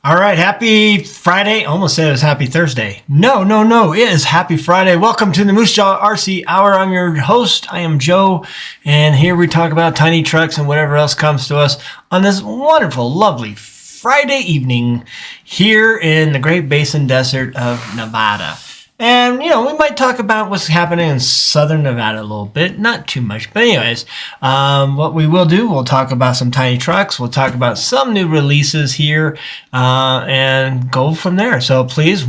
All right, happy Friday. Almost said it was happy Thursday. No. It is happy Friday. Welcome to the Moosejaw RC Hour. I'm your host. I am Joe, and here we talk about tiny trucks and whatever else comes to us on this wonderful, lovely Friday evening here in the Great Basin Desert of Nevada. And, we might talk about what's happening in southern Nevada a little bit. Not too much. But anyways, what we will do, we'll talk about some tiny trucks. We'll talk about some new releases here and go from there. So please,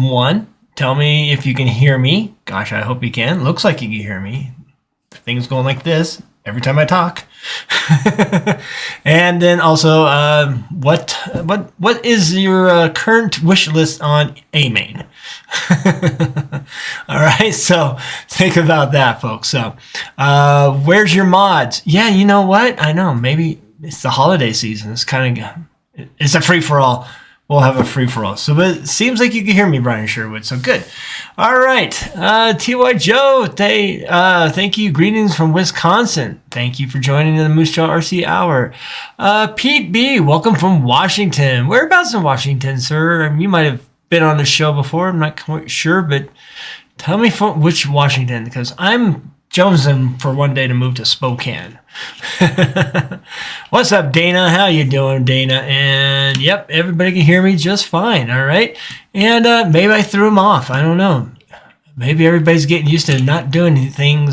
tell me if you can hear me. Gosh, I hope you can. Looks like you can hear me. Things going like this every time I talk. And then also, what is your current wish list on A-Main? All right, so think about that, folks. So, where's your mods? Yeah, you know what? I know, maybe it's the holiday season. It's a free-for-all. We'll have a free-for-all. So, but it seems like you can hear me, Brian Sherwood. So good. All right, T.Y. Joe, thank you. Greetings from Wisconsin. Thank you for joining the Moosejaw RC Hour. Pete B., welcome from Washington. Whereabouts in Washington, sir? You might have been on the show before. I'm not quite sure, but tell me which Washington, because I'm jonesing for one day to move to Spokane. What's up, Dana? How you doing, Dana? And yep, everybody can hear me just fine. All right, and maybe I threw them off. I don't know. Maybe everybody's getting used to not doing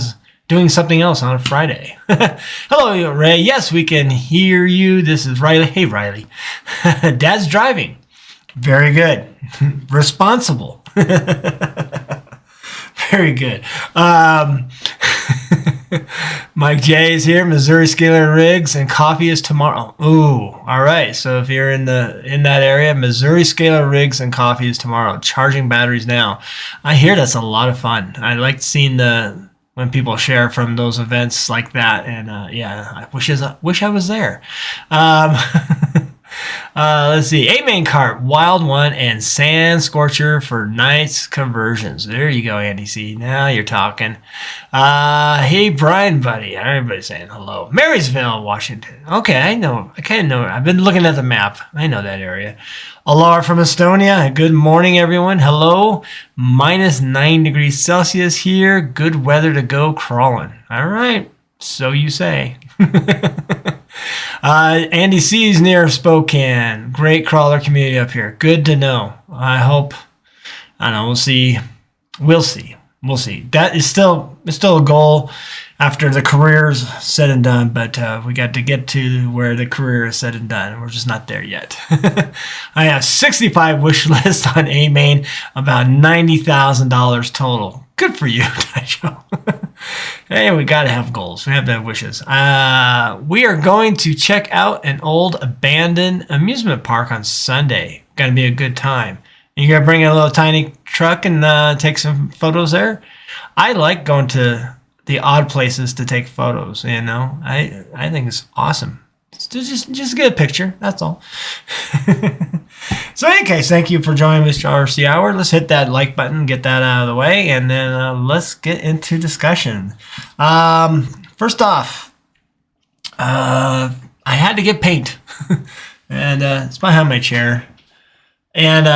something else on a Friday. Hello, Ray. Yes, we can hear you. This is Riley. Hey, Riley. Dad's driving. Very good. Responsible. Very good. Mike J is here. Missouri Scalar Rigs and coffee is tomorrow. Ooh, all right. So if you're in that area, Missouri Scalar Rigs and coffee is tomorrow. Charging batteries now. I hear that's a lot of fun. I like seeing when people share from those events like that, and I wish I was there. Let's see. A-Main Cart, Wild One, and Sand Scorcher for nice conversions. There you go, Andy C. Now you're talking. Hey, Brian, buddy. Everybody's saying hello. Marysville, Washington. Okay, I know. I kind of know. I've been looking at the map. I know that area. Alar from Estonia. Good morning, everyone. Hello. -9 degrees Celsius here. Good weather to go crawling. All right. So you say. Andy C is near Spokane. Great crawler community up here. Good to know. I don't know. We'll see. That is still a goal after the career's said and done, but we got to get to where the career is said and done. We're just not there yet. I have 65 wish lists on A-Main, about $90,000 total. Good for you, Joe. Hey, we got to have goals. We have to have wishes. We are going to check out an old abandoned amusement park on Sunday. Going to be a good time. You going to bring a little tiny truck and take some photos there? I like going to the odd places to take photos, I think it's awesome. Just get a picture. That's all. So in any case, thank you for joining Mr. RC Hour. Let's hit that like button, get that out of the way, and then let's get into discussion. First off, I had to get paint, and it's behind my chair. And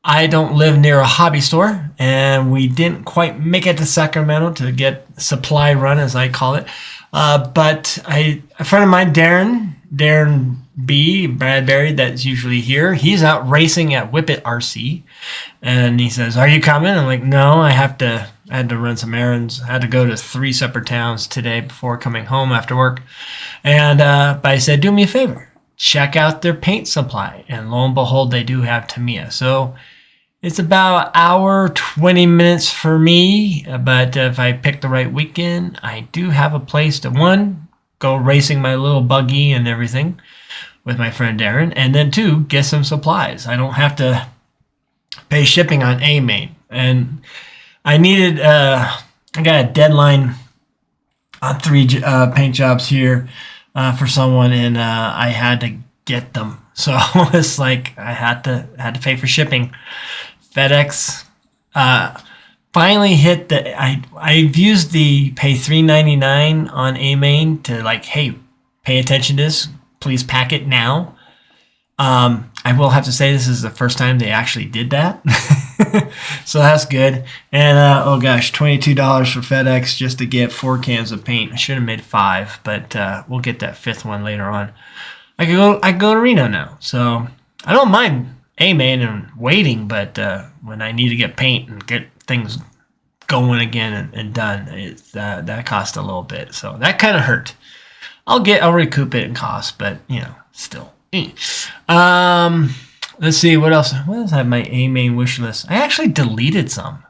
I don't live near a hobby store, and we didn't quite make it to Sacramento to get supply run, as I call it. But a friend of mine, Darren B. Bradbury, that's usually here, he's out racing at Whippet RC, and he says, "Are you coming?" I'm like, "No, I had to run some errands. I had to go to 3 separate towns today before coming home after work." And but I said, "Do me a favor, check out their paint supply." And lo and behold, they do have Tamiya. So it's about an hour, 20 minutes for me, but if I pick the right weekend, I do have a place to, go racing my little buggy and everything with my friend Darren, and then 2, get some supplies. I don't have to pay shipping on A-Main. And I needed, I got a deadline on 3 paint jobs here for someone, and I had to get them. So it's like I had to pay for shipping. FedEx finally hit I've used the pay $3.99 on A-Main to hey, pay attention to this, please pack it now. I will have to say this is the first time they actually did that. So that's good. And oh gosh, $22 for FedEx just to get 4 cans of paint. I should have made 5, but we'll get that 5th one later on. I could go to Reno now, so I don't mind A-man and waiting, but when I need to get paint and get things going again and done, that cost a little bit. So that kind of hurt. I'll recoup it in cost, but still. Let's see what else. What else I have my A-main wish list? I actually deleted some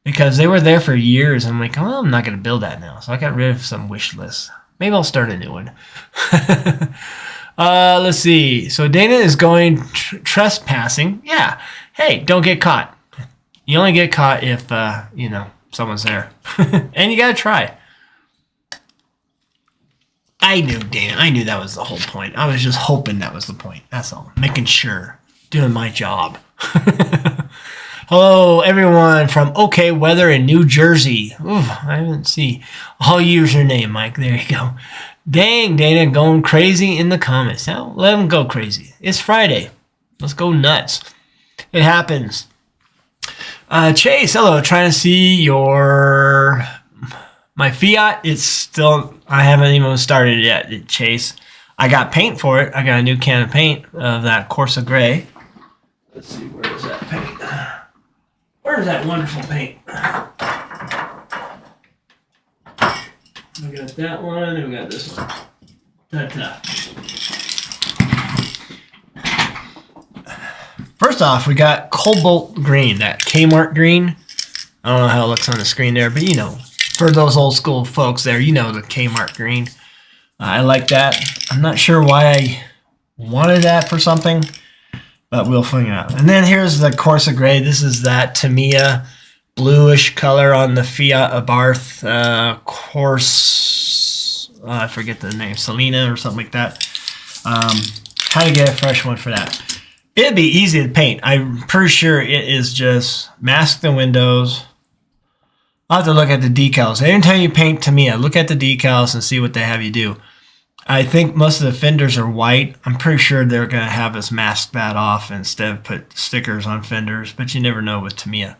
because they were there for years. I'm like, oh, I'm not going to build that now. So I got rid of some wish lists. Maybe I'll start a new one. Let's see. So Dana is going trespassing. Yeah. Hey, don't get caught. You only get caught if, someone's there. And you got to try. I knew, Dana. I knew that was the whole point. I was just hoping that was the point. That's all. Making sure. Doing my job. Hello, everyone from OK Weather in New Jersey. Ooh, I didn't see. I'll use your name, Mike. There you go. Dang, Dana, going crazy in the comments. Now, let them go crazy. It's Friday. Let's go nuts. It happens. Chase, hello. Trying to see my Fiat. It's still, I haven't even started it yet, Chase. I got paint for it. I got a new can of paint of that Corsa Gray. Let's see, where is that paint? Where's that wonderful paint? We got that one, and we got this one. Ta-ta. First off, we got Cobalt Green, that Kmart green. I don't know how it looks on the screen there, but for those old school folks there, the Kmart green. I like that. I'm not sure why I wanted that for something, but we'll figure it out. And then here's the Corsa Gray. This is that Tamiya bluish color on the Fiat Abarth I forget the name, Selena or something like that. How to get a fresh one for that. It'd be easy to paint. I'm pretty sure it is just mask the windows. I'll have to look at the decals. Anytime you paint Tamiya, look at the decals and see what they have you do. I think most of the fenders are white. I'm pretty sure they're going to have us mask that off instead of put stickers on fenders, but you never know with Tamiya.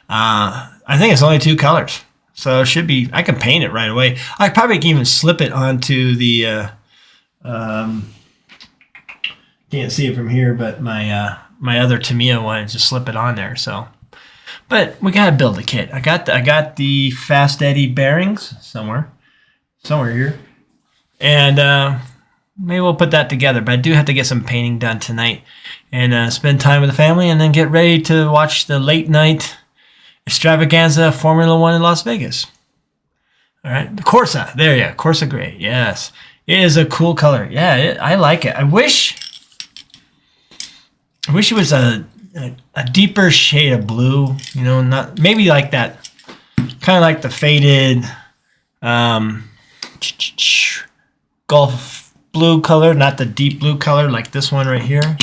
I think it's only 2 colors, so it should be, I can paint it right away. I probably can even slip it onto the, can't see it from here, but my other Tamiya one, just slip it on there, so. But we got to build a kit. I got the Fast Eddie bearings somewhere here. And maybe we'll put that together. But I do have to get some painting done tonight and spend time with the family and then get ready to watch the late night extravaganza Formula One in Las Vegas. All right. The Corsa. There you go. Corsa Gray. Yes. It is a cool color. Yeah, I like it. I wish it was a deeper shade of blue. Not maybe like that, kind of like the faded Gulf blue color, not the deep blue color like this one right here.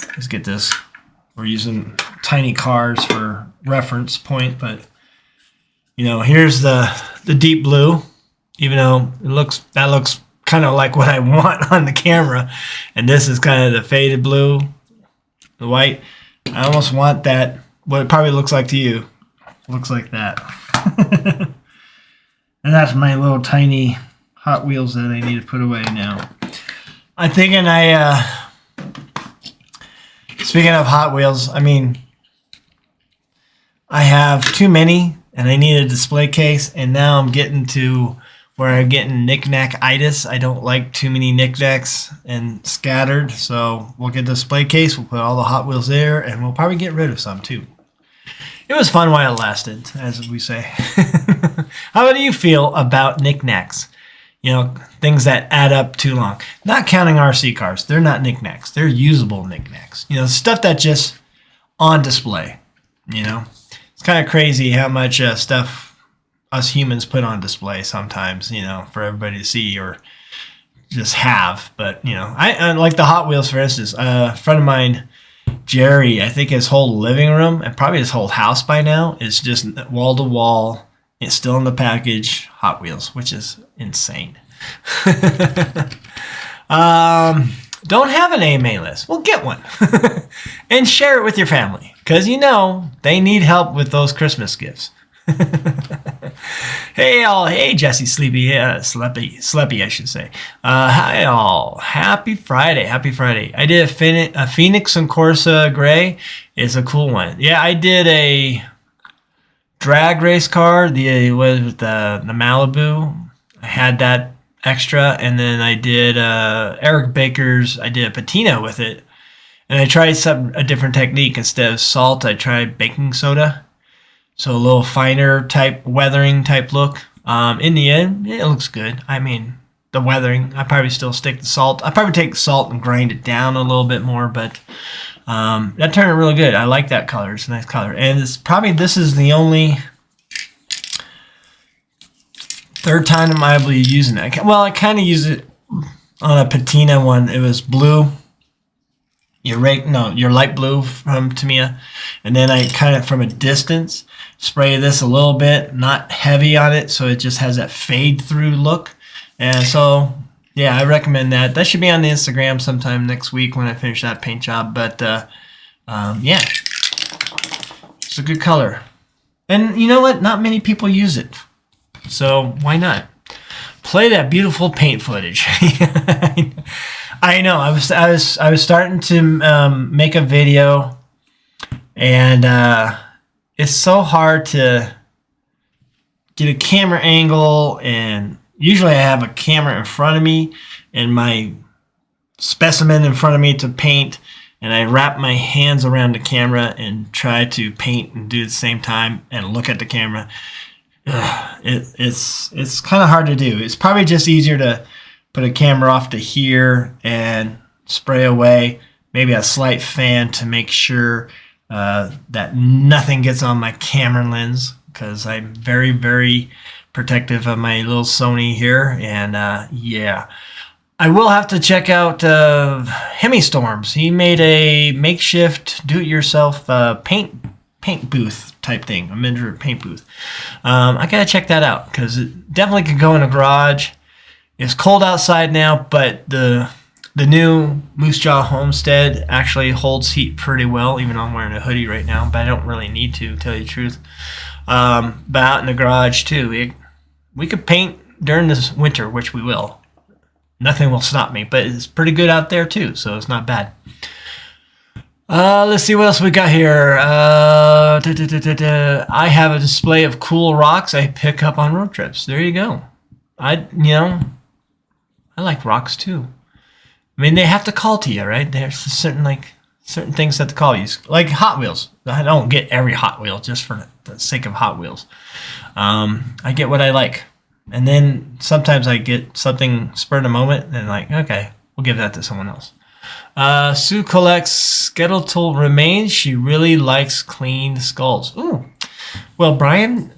Let's get this. We're using tiny cars for reference point, but here's the deep blue. Even though that looks kind of like what I want on the camera, and this is kind of the faded blue, the white. I almost want that. What it probably looks like to you. Looks like that. And that's my little tiny Hot Wheels that I need to put away now. I'm thinking speaking of Hot Wheels, I have too many and I need a display case, and now I'm getting to where I'm getting knick-knack-itis. I don't like too many knickknacks and scattered, so we'll get a display case, we'll put all the Hot Wheels there, and we'll probably get rid of some too. It was fun while it lasted, as we say. How do you feel about knickknacks? Things that add up too long. Not counting RC cars. They're not knickknacks. They're usable knickknacks. Stuff that just on display. It's kind of crazy how much stuff us humans put on display sometimes, for everybody to see or just have. But, I like the Hot Wheels, for instance. A friend of mine, Jerry, I think his whole living room and probably his whole house by now is just wall to wall. It's still in the package, Hot Wheels, which is insane. don't have an AMA list, well, get one and share it with your family because they need help with those Christmas gifts. Hey all, hey Jesse Sleepy, Sleepy I should say. Hi all, happy Friday. I did a Phoenix and Corsa Gray. It's a cool one. Yeah, I did a drag race car, the Malibu. I had that extra, and then I did Eric Baker's. I did a patina with it, and I tried a different technique. Instead of salt, I tried baking soda, so a little finer type weathering type look. In the end, it looks good. I mean, the weathering, I probably still stick the salt. I probably take the salt and grind it down a little bit more, but that turned out really good. I like that color. It's a nice color, and this is the only third time I'm able to using it. Well, I kind of use it on a patina one. It was blue. Your light blue from Tamiya. And then I kind of from a distance spray this a little bit, not heavy on it, so it just has that fade through look. And so, yeah, I recommend that. That should be on the Instagram sometime next week when I finish that paint job. But yeah, it's a good color. And you know what? Not many people use it. So why not play that beautiful paint footage? I know. I was starting to make a video, and it's so hard to get a camera angle. And usually, I have a camera in front of me and my specimen in front of me to paint, and I wrap my hands around the camera and try to paint and do it at the same time and look at the camera. It's kind of hard to do. It's probably just easier to put a camera off to here and spray away, maybe a slight fan to make sure that nothing gets on my camera lens, because I'm very, very protective of my little Sony here. And yeah, I will have to check out Hemistorms. He made a makeshift do-it-yourself paint booth type thing, a miniature paint booth. I gotta check that out because it definitely could go in a garage. It's cold outside now, but the new Moosejaw Homestead actually holds heat pretty well, even though I'm wearing a hoodie right now, but I don't really need to tell you the truth. But out in the garage too, we could paint during this winter, which we will. Nothing will stop me, but it's pretty good out there too, so it's not bad. Let's see what else we got here. I have a display of cool rocks I pick up on road trips. There you go. I like rocks too. I mean, they have to call to you, right? There's certain things that to call you, like Hot Wheels. I don't get every Hot Wheel just for the sake of Hot Wheels. I get what I like, and then sometimes I get something spur of the moment, and like, okay, we'll give that to someone else. Sue collects skeletal remains. She really likes clean skulls. Ooh. Well, Brian,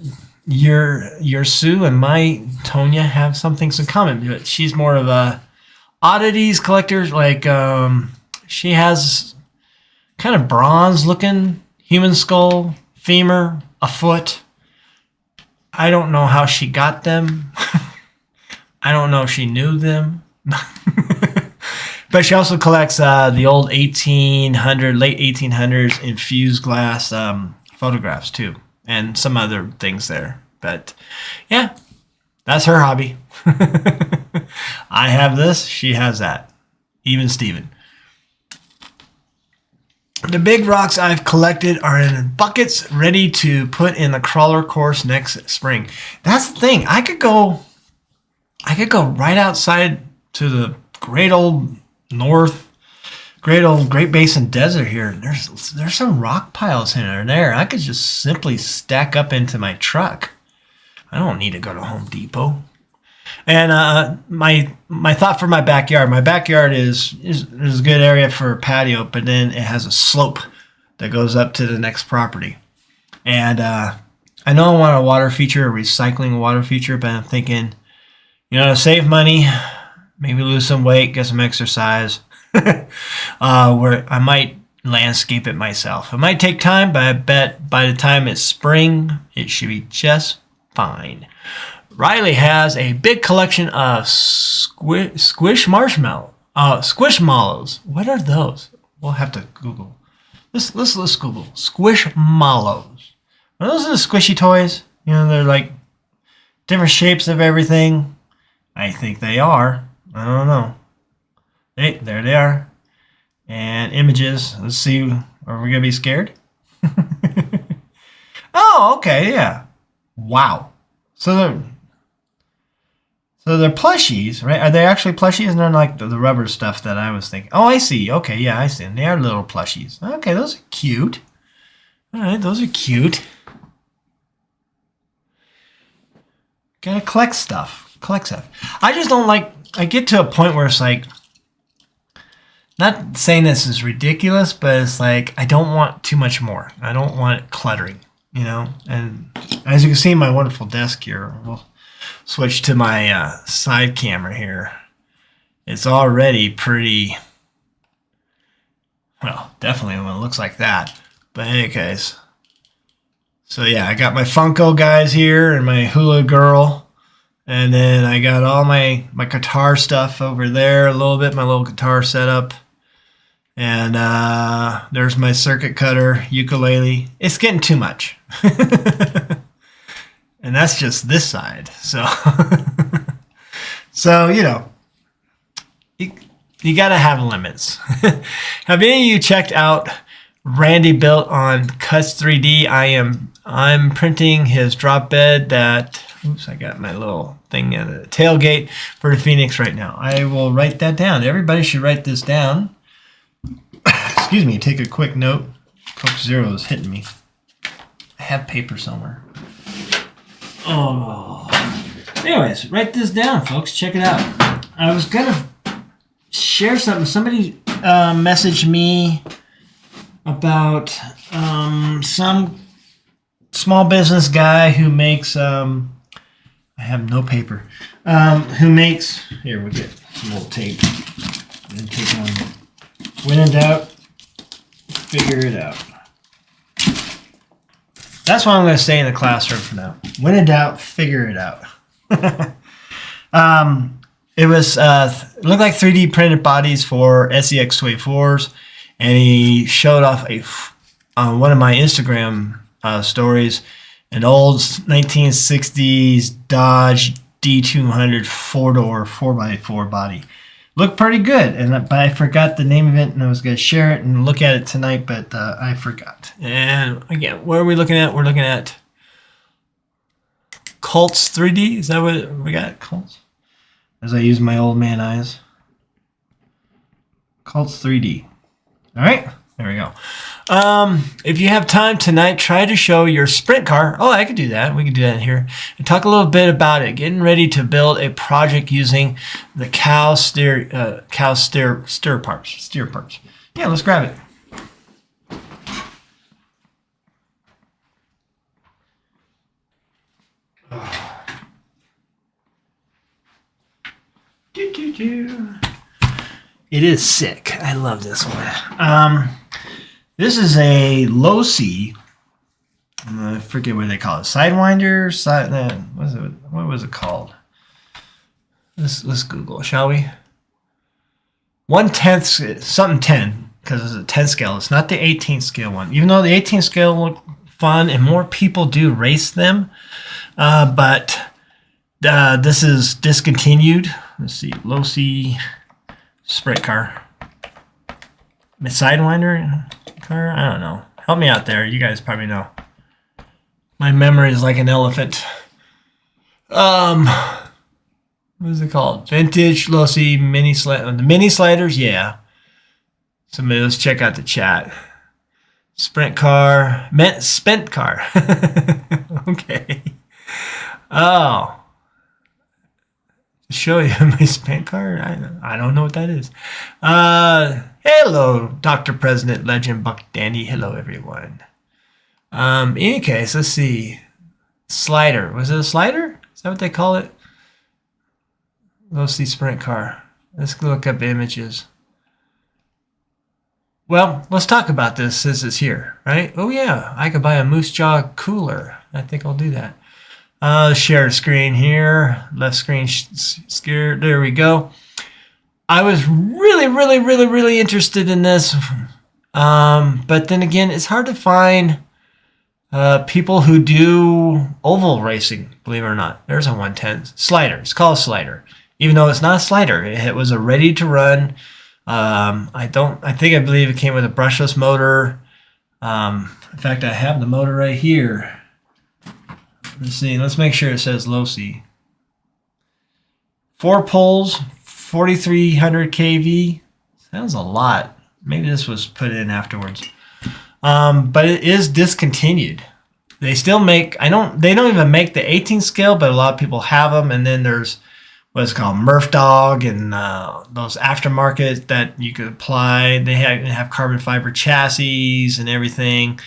your Sue and my Tonya have some things in common. But she's more of a oddities collector. Like she has kind of bronze looking human skull, femur, a foot. I don't know how she got them. I don't know if she knew them. But she also collects the old late 1800s infused glass photographs too, and some other things there. But yeah, that's her hobby. I have this, she has that. Even Steven. The big rocks I've collected are in buckets ready to put in the crawler course next spring. That's the thing. I could go right outside to the great Basin Desert here. There's some rock piles in there. I could just simply stack up into my truck. I don't need to go to Home Depot. And my thought for my backyard. My backyard is a good area for a patio, but then it has a slope that goes up to the next property. And I know I want a water feature, a recycling water feature, but I'm thinking, to save money, maybe lose some weight, get some exercise, where I might landscape it myself. It might take time, but I bet by the time it's spring, it should be just fine. Riley has a big collection of squish marshmallow. Squishmallows. What are those? We'll have to Google. Let's Google Squishmallows. Are those the squishy toys? You know, they're like different shapes of everything. I think they are. I don't know. Hey, there they are. And images. Let's see. Are we gonna be scared? Oh, okay, yeah. Wow. So they're plushies, right? Are they actually plushies? They're like the rubber stuff that I was thinking. Oh, I see. Okay, yeah, I see. They are little plushies. Okay, those are cute. All right, those are cute. Gotta collect stuff. I just don't like. I get to a point where it's like, not saying this is ridiculous, but it's like I don't want too much more. I don't want it cluttering, you know. And as you can see, my wonderful desk here. We'll switch to my side camera here. It's already pretty. Well, definitely when it looks like that. But in any case, so yeah, I got my Funko guys here and my hula girl. And then I got all my guitar stuff over there a little bit, my little guitar setup. And there's my circuit cutter, ukulele. It's getting too much. And that's just this side. So, so you know, you got to have limits. Have any of you checked out Randy built on Cuts 3D? I'm printing his drop bed that, oops, I got my little thing at the tailgate for the Phoenix right now. I will write that down. Everybody should write this down. Excuse me, take a quick note. Coke Zero is hitting me. I have paper somewhere. Oh. Anyways, write this down, folks. Check it out. I was going to share something. Somebody messaged me about some small business guy who makes I have no paper. Who makes, here, we'll get some old tape and take on, when in doubt, figure it out. That's what I'm going to say in the classroom for now. When in doubt, figure it out. It was it looked like 3D printed bodies for SEX 284s, and he showed off on one of my Instagram stories an old 1960s Dodge D200 4-door 4x4 body. Looked pretty good, but I forgot the name of it, and I was going to share it and look at it tonight, but I forgot. And again, what are we looking at? We're looking at Cults 3D. Is that what we got? Cults? As I use my old man eyes. Cults 3D. All right, there we go. If you have time tonight, try to show your sprint car. Oh, I could do that. We could do that in here. And talk a little bit about it. Getting ready to build a project using the cow steer parts. Yeah, let's grab it. It is sick. I love this one. This is a low C. I forget what they call it. Sidewinder. What was it called? Let's Google, shall we? 1/10, something 10, because it's a 10 scale. It's not the 18 scale one. Even though the 18 scale look fun and more people do race them, but this is discontinued. Let's see, low C sprint car. Sidewinder car? I don't know. Help me out there. You guys probably know. My memory is like an elephant. What is it called? Vintage low C mini sliders. The mini sliders, yeah. Somebody, let's check out the chat. Sprint car, spent car. Okay. Oh. Show you my spent car? I don't know what that is. Hello, Dr. President Legend Buck Dandy. Hello, everyone. In any case, let's see. Slider. Was it a slider? Is that what they call it? Let's see, sprint car. Let's look up images. Well, let's talk about this. This is here, right? Oh, yeah. I could buy a Moosejaw cooler. I think I'll do that. Share the screen here. Left screen scared. There we go. I was really, really, really, really interested in this. But then again, it's hard to find people who do oval racing, believe it or not. There's a 110 slider. It's called a slider. Even though it's not a slider, it was a ready to run. I believe it came with a brushless motor. In fact, I have the motor right here. Let's see. Let's make sure it says low C. 4 poles, 4,300 kV. Sounds a lot. Maybe this was put in afterwards. But it is discontinued. They still make. They don't even make the 18 scale, but a lot of people have them. And then there's what's called Murph Dog and those aftermarket that you could apply. They have carbon fiber chassis and everything.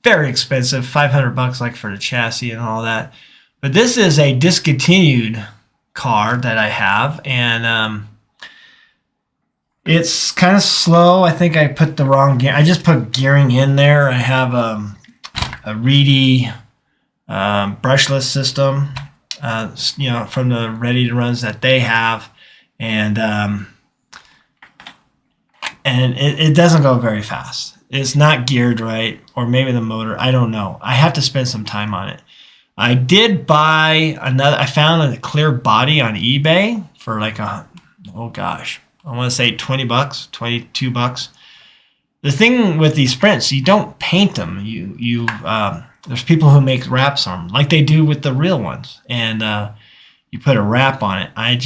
Very expensive, $500 like for the chassis and all that. But this is a discontinued car that I have, and it's kind of slow. I think I put the wrong gear. I just put gearing in there. I have a Reedy brushless system, from the ready to runs that they have, and it doesn't go very fast. It's not geared right, or maybe the motor. I don't know. I have to spend some time on it. I did buy another. I found a clear body on eBay for like I want to say $20, $22. The thing with these Sprints, you don't paint them. There's people who make wraps on them, like they do with the real ones, and you put a wrap on it. I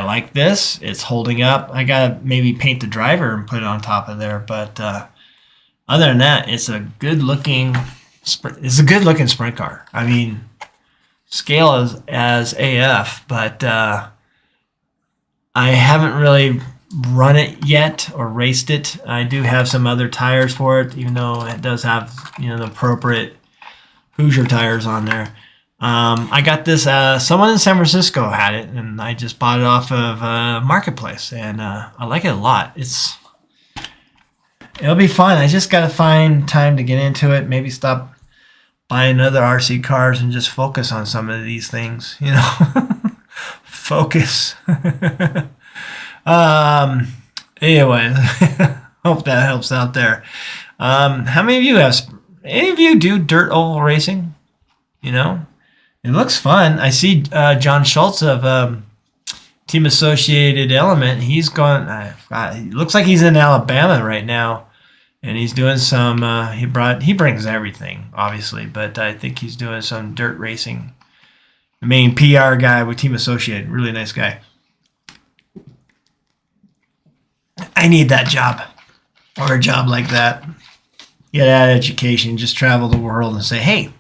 like this. It's holding up. I gotta maybe paint the driver and put it on top of there, but other than that, it's a good looking sprint car. I mean, scale as AF, but I haven't really run it yet or raced it. I do have some other tires for it, even though it does have the appropriate Hoosier tires on there. I got this. Someone in San Francisco had it, and I just bought it off of Marketplace, and I like it a lot. It'll be fun. I just got to find time to get into it. Maybe stop buying other RC cars and just focus on some of these things. Focus. Anyway, hope that helps out there. How many of you any of you do dirt oval racing? It looks fun. I see John Schultz of Team Associated Element. He's going. It looks like he's in Alabama right now, and he's doing some. He brings everything, obviously, but I think he's doing some dirt racing. The main PR guy with Team Associated, really nice guy. I need that job, or a job like that. Get out of education, just travel the world and say, hey,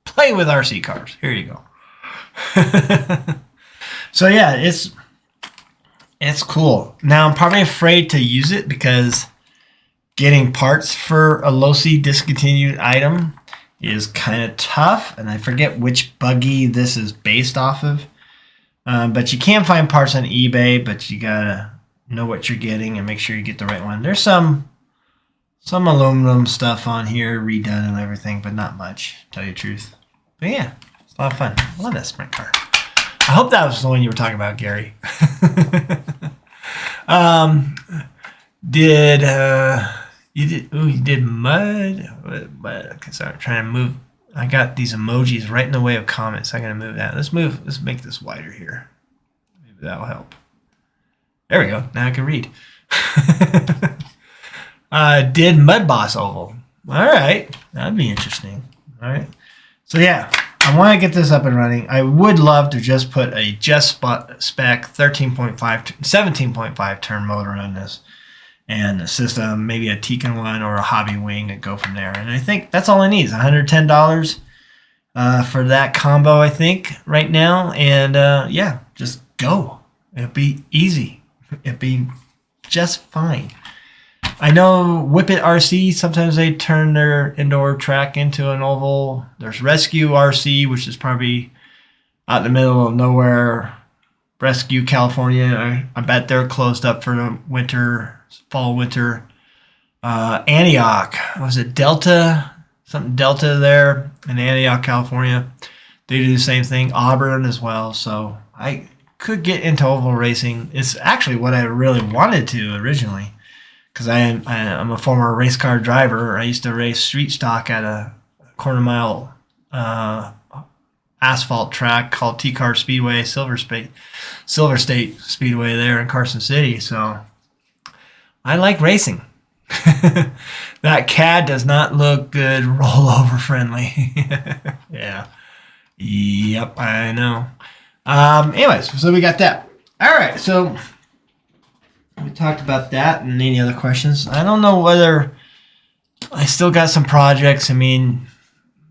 play with RC cars. Here you go. So yeah, it's cool. Now I'm probably afraid to use it because getting parts for a low-C discontinued item is kind of tough, and I forget which buggy this is based off of. But you can find parts on eBay, but you gotta know what you're getting and make sure you get the right one. There's some aluminum stuff on here redone and everything, but not much, to tell you the truth. But yeah, it's a lot of fun. I love that sprint car. I hope that was the one you were talking about, Gary. You did mud? Okay, sorry, I'm trying to move. I got these emojis right in the way of comments. I gotta move that. Let's make this wider here. Maybe that'll help. There we go. Now I can read. Did Mud Boss Oval. All right. That'd be interesting. All right. So yeah, I want to get this up and running. I would love to just put a spec 17.5 turn motor on this and a system, maybe a Tekin one or a hobby wing, and go from there. And I think that's all I need is $110 for that combo, I think, right now. And yeah, just go. It'll be easy. It'd be just fine. I know Whippet RC, sometimes they turn their indoor track into an oval. There's Rescue RC, which is probably out in the middle of nowhere. Rescue, California. I bet they're closed up for the winter, fall, winter. Antioch. Was it Delta? Something Delta there in Antioch, California. They do the same thing. Auburn as well. So could get into oval racing. It's actually what I really wanted to originally, because I'm a former race car driver. I used to race street stock at a quarter mile asphalt track called T-Car Speedway, Silver State Speedway there in Carson City. So I like racing. That CAD does not look good rollover friendly. Yeah. Yep, I know. Anyways, so we got that. All right, so we talked about that. And any other questions? I don't know whether I still got some projects. I mean,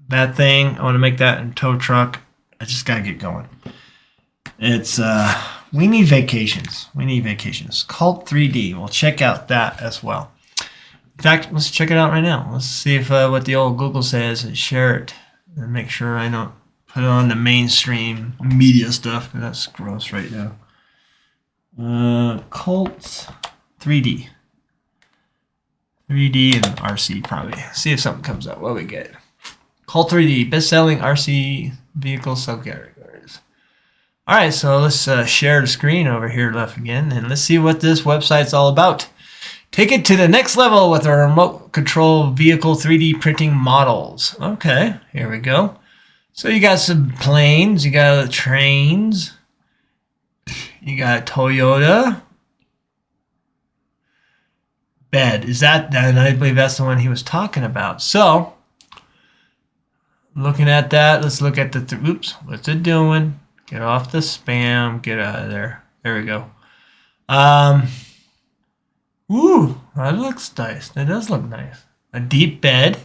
that thing, I want to make that in tow truck. I just got to get going. It's, we need vacations. Cult 3D. We'll check out that as well. In fact, let's check it out right now. Let's see if what the old Google says and share it and make sure I don't put it on the mainstream media stuff. That's gross right now. Cult 3D. 3D and RC probably. See if something comes up. What we get? Cult 3D, best-selling RC vehicle subcategories. All right, so let's share the screen over here left again, and let's see what this website's all about. Take it to the next level with our remote control vehicle 3D printing models. Okay, here we go. So you got some planes, you got trains, you got Toyota. Bed, is that, and I believe that's the one he was talking about. So, looking at that, let's look at the, oops, what's it doing? Get off the spam, get out of there. There we go. Ooh, that looks nice. That does look nice. A deep bed.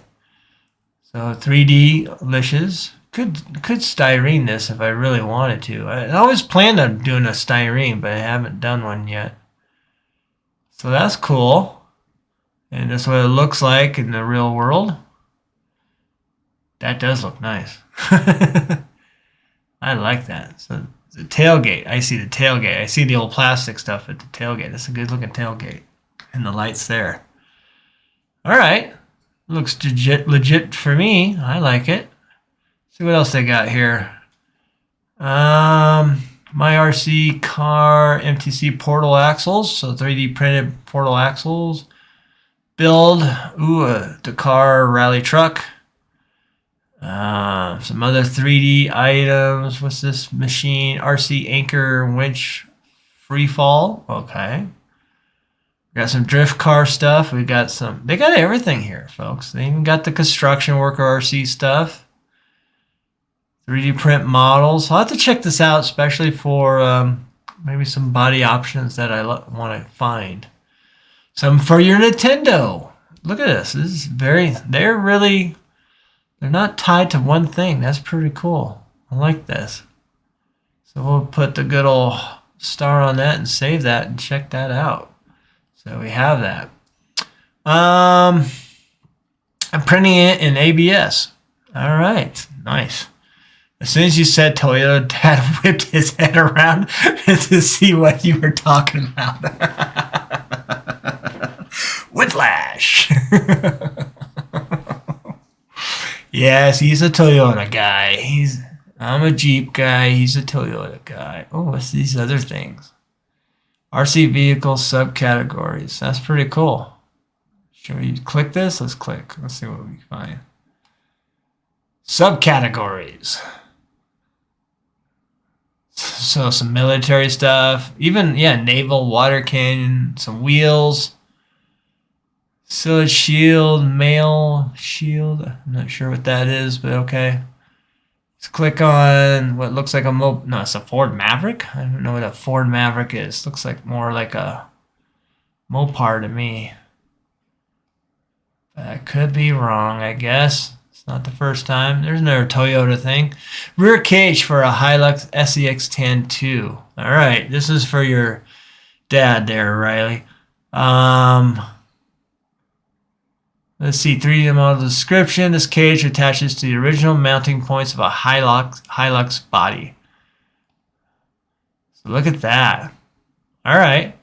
So 3D lishes. Could styrene this if I really wanted to. I always planned on doing a styrene, but I haven't done one yet. So that's cool. And that's what it looks like in the real world. That does look nice. I like that. So the tailgate. I see the tailgate. I see the old plastic stuff at the tailgate. That's a good looking tailgate. And the lights there. All right. Looks legit for me. I like it. See what else they got here. My RC car MTC portal axles. So 3D printed portal axles. Build. Ooh, a Dakar rally truck. Some other 3D items. What's this machine? RC anchor winch free fall. Okay. Got some drift car stuff. We got some. They got everything here, folks. They even got the construction worker RC stuff. 3D print models. I'll have to check this out, especially for maybe some body options that I want to find. Some for your Nintendo. Look at this. This is very. They're not tied to one thing. That's pretty cool. I like this. So we'll put the good old star on that and save that and check that out. So we have that. I'm printing it in ABS. All right, nice. As soon as you said Toyota, Dad whipped his head around to see what you were talking about. Whiplash. Yes, he's a Toyota guy. I'm a Jeep guy. He's a Toyota guy. Oh, what's these other things? RC vehicle subcategories. That's pretty cool. Should we click this? Let's click. Let's see what we find. Subcategories. So some military stuff. Even, yeah, naval, water cannon, some wheels. Silage shield, mail shield. I'm not sure what that is, but okay. Let's click on what looks like a no, it's a Ford Maverick. I don't know what a Ford Maverick is. Looks like more like a Mopar to me. I could be wrong, I guess. It's not the first time. There's another Toyota thing. Rear cage for a Hilux SEX10-2. All right, this is for your dad there, Riley. Let's see, 3D model description. This cage attaches to the original mounting points of a Hilux body. So look at that. All right.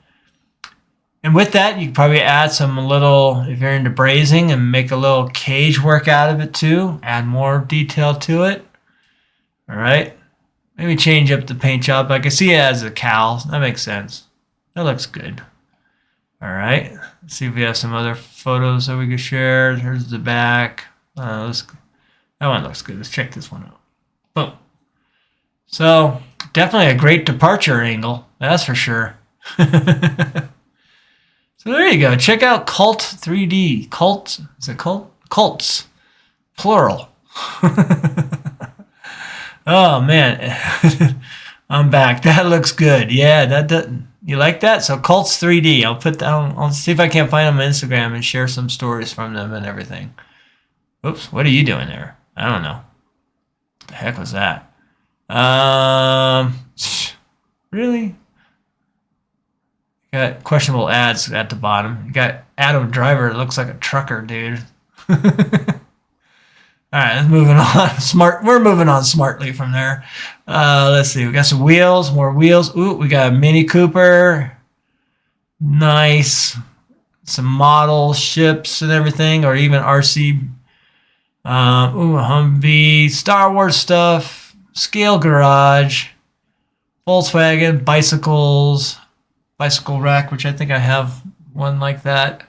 And with that, you can probably add some little, if you're into brazing, and make a little cage work out of it too. Add more detail to it. All right. Maybe change up the paint job. I can see it as a cowl. That makes sense. That looks good. All right. Let's see if we have some other photos that we could share. Here's the back. That one looks good. Let's check this one out. Boom. So definitely a great departure angle. That's for sure. So there you go. Check out Cult 3D. Cult, is it cult? Cults, plural. Oh man, I'm back. That looks good. Yeah, that doesn't. You like that? So Cults 3D. I'll put down. I'll see if I can find them on Instagram and share some stories from them and everything. Oops, what are you doing there? I don't know. What the heck was that? Really? Got questionable ads at the bottom. You got Adam Driver. It looks like a trucker, dude. All right, let's moving on. We're moving on smartly from there. Let's see. We got some wheels, more wheels. Ooh, we got a Mini Cooper. Nice. Some model ships and everything, or even RC. Humvee, Star Wars stuff, Scale Garage, Volkswagen, bicycles, bicycle rack, which I think I have one like that.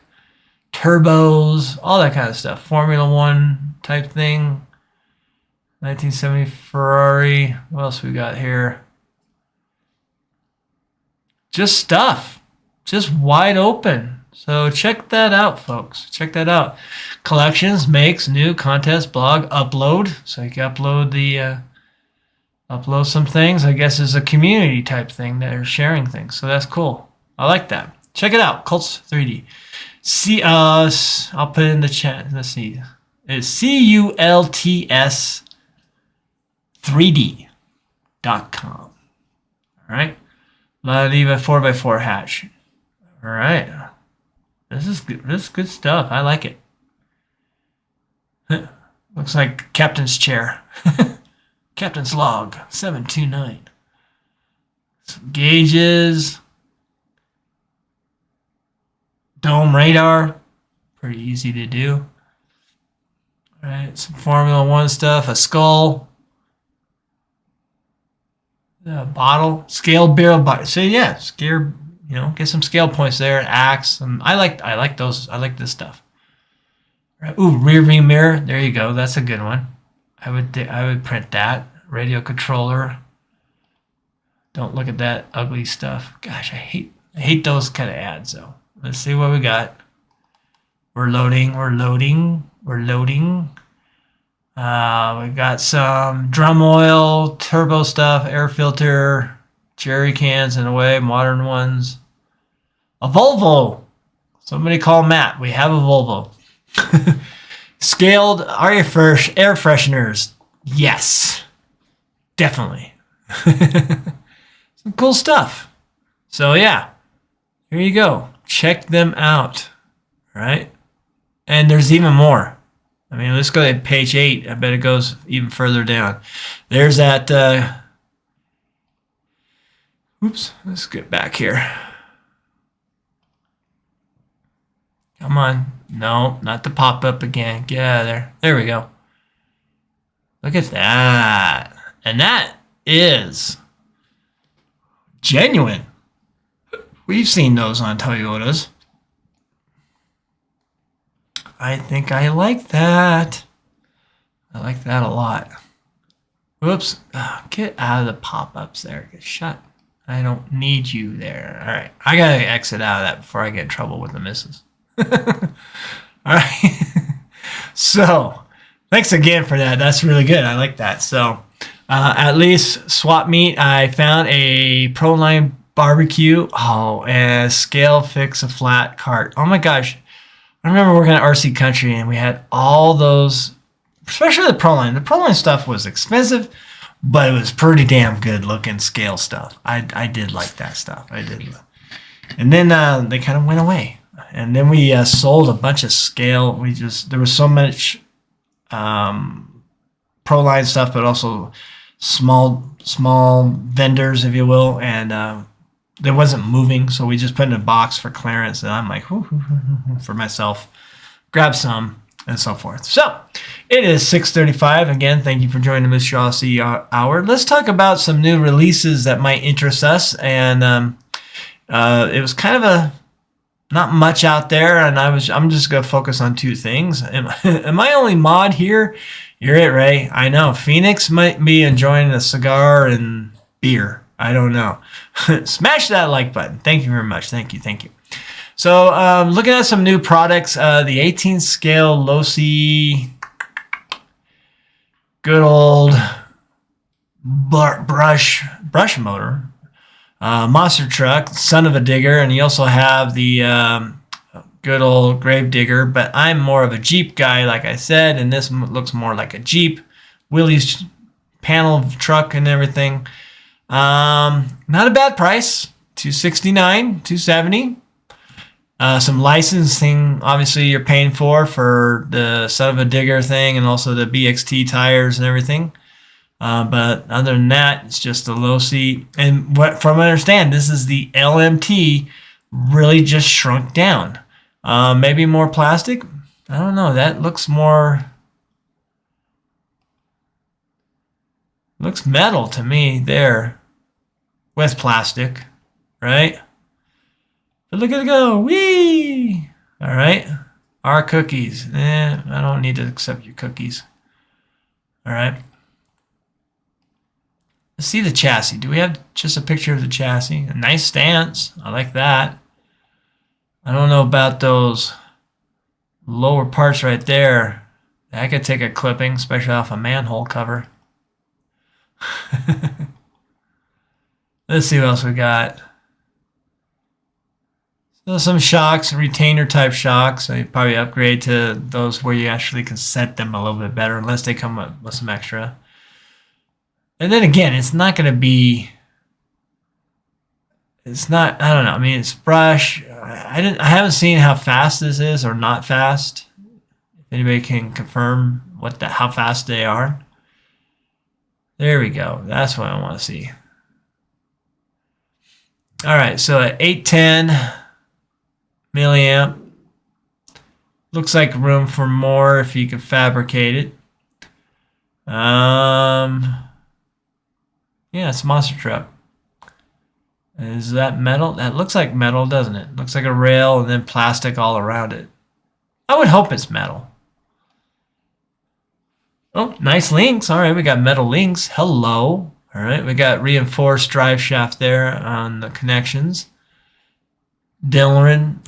Turbos, all that kind of stuff. Formula One type thing. 1970 Ferrari. What else we got here? Just stuff. Just wide open. So check that out, folks. Check that out. Collections, makes, new, contest, blog, upload. So you can upload some things. I guess it's a community type thing that are sharing things. So that's cool. I like that. Check it out. Cults 3D. See us. I'll put it in the chat. Let's see. It's CULTS3D.com. All right. Leave a 4x4 hatch. All right. This is good. This is good stuff. I like it. Looks like captain's chair. Captain's log 729. Some gauges. Dome radar. Pretty easy to do. All right, some Formula One stuff. A skull. A bottle. Scale barrel bottle. So yeah, scale. Get some scale points there. Axe. I like those. I like this stuff. Right. Ooh, rear view mirror. There you go. That's a good one. I would print that. Radio controller. Don't look at that ugly stuff. Gosh, I hate those kind of ads though. Let's see what we got. We're loading. We got some drum oil, turbo stuff, air filter, jerry cans in a way, modern ones. A Volvo. Somebody call Matt. We have a Volvo. Scaled air fresheners. Yes. Definitely. Some cool stuff. So yeah. Here you go. Check them out. All right. And there's even more. I mean, let's go to page 8. I bet it goes even further down. There's that. Oops. Let's get back here. Come on. No, not the pop-up again. Get out of there. There we go. Look at that. And that is genuine. We've seen those on Toyotas. I think I like that. I like that a lot. Whoops. Get out of the pop-ups there. Get shut. I don't need you there. All right. I got to exit out of that before I get in trouble with the missus. All right. So, thanks again for that. That's really good. I like that. So, at least swap meet. I found a Proline barbecue. Oh, and a scale fix a flat cart. Oh my gosh. I remember working at RC Country and we had all those, especially the Proline. The Proline stuff was expensive, but it was pretty damn good looking scale stuff. I did like that stuff. I did. And then they kind of went away. And then we sold a bunch of scale. There was so much Proline stuff, but also small vendors, if you will, and it wasn't moving, so we just put in a box for clearance. And I'm like, for myself, grab some. and so forth. So it is 6:35. Again, thank you for joining the Moosejaw Hour. Let's talk about some new releases that might interest us. And it was kind of a not much out there, and I'm just gonna focus on two things. Am I only mod here? You're it, Ray. I know. Phoenix might be enjoying a cigar and beer. I don't know. Smash that like button. Thank you very much. Thank you. So looking at some new products, the 18 scale Losi, good old brush motor, monster truck, son of a digger, and you also have the good old grave digger. But I'm more of a Jeep guy, like I said, and this looks more like a Jeep, Willys panel truck and everything. Not a bad price, $269, $270. Some licensing, obviously, you're paying for the son of a digger thing, and also the BXT tires and everything. But other than that, it's just a Losi. And from what I understand, this is the LMT really just shrunk down. Maybe more plastic. I don't know. That looks metal to me there with plastic, right? But look at it go. Whee! All right. Our cookies. I don't need to accept your cookies. All right. Let's see the chassis. Do we have just a picture of the chassis? A nice stance. I like that. I don't know about those lower parts right there. I could take a clipping, especially off a manhole cover. Let's see what else we got. So some shocks, retainer type shocks. So you probably upgrade to those where you actually can set them a little bit better, unless they come up with some extra. And then again, it's not going to be. It's not. I don't know. I mean, it's brush. I haven't seen how fast this is or not fast. If anybody can confirm how fast they are. There we go. That's what I want to see. All right. So at 810 milliamp, looks like room for more if you can fabricate it. Yeah, it's a monster truck. Is that metal? That looks like metal, doesn't it? Looks like a rail and then plastic all around it. I would hope it's metal. Oh, nice links. All right, we got metal links. Hello. All right, we got reinforced drive shaft there on the connections. Dillon,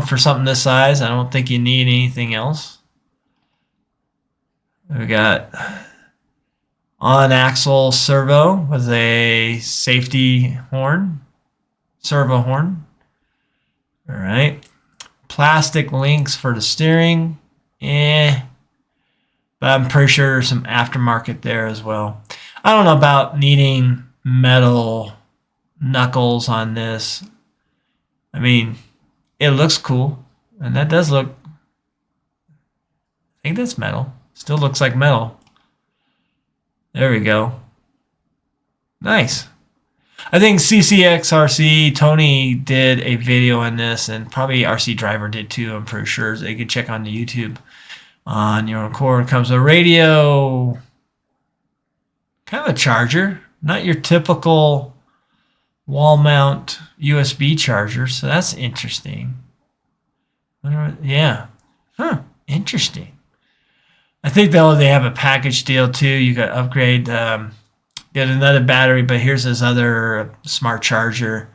for something this size, I don't think you need anything else. We got on-axle servo with a safety horn, servo horn. All right. Plastic links for the steering. But I'm pretty sure there's some aftermarket there as well. I don't know about needing metal knuckles on this. I mean, it looks cool. And that does look, I think that's metal. Still looks like metal. There we go. Nice. I think CCXRC, Tony did a video on this, and probably RC Driver did too, I'm pretty sure. So you can check on the YouTube. On your cord comes a radio, kind of a charger. Not your typical wall mount USB charger, so that's interesting. Yeah. Interesting. I think though they have a package deal too. You got to upgrade, get another battery, but here's this other smart charger,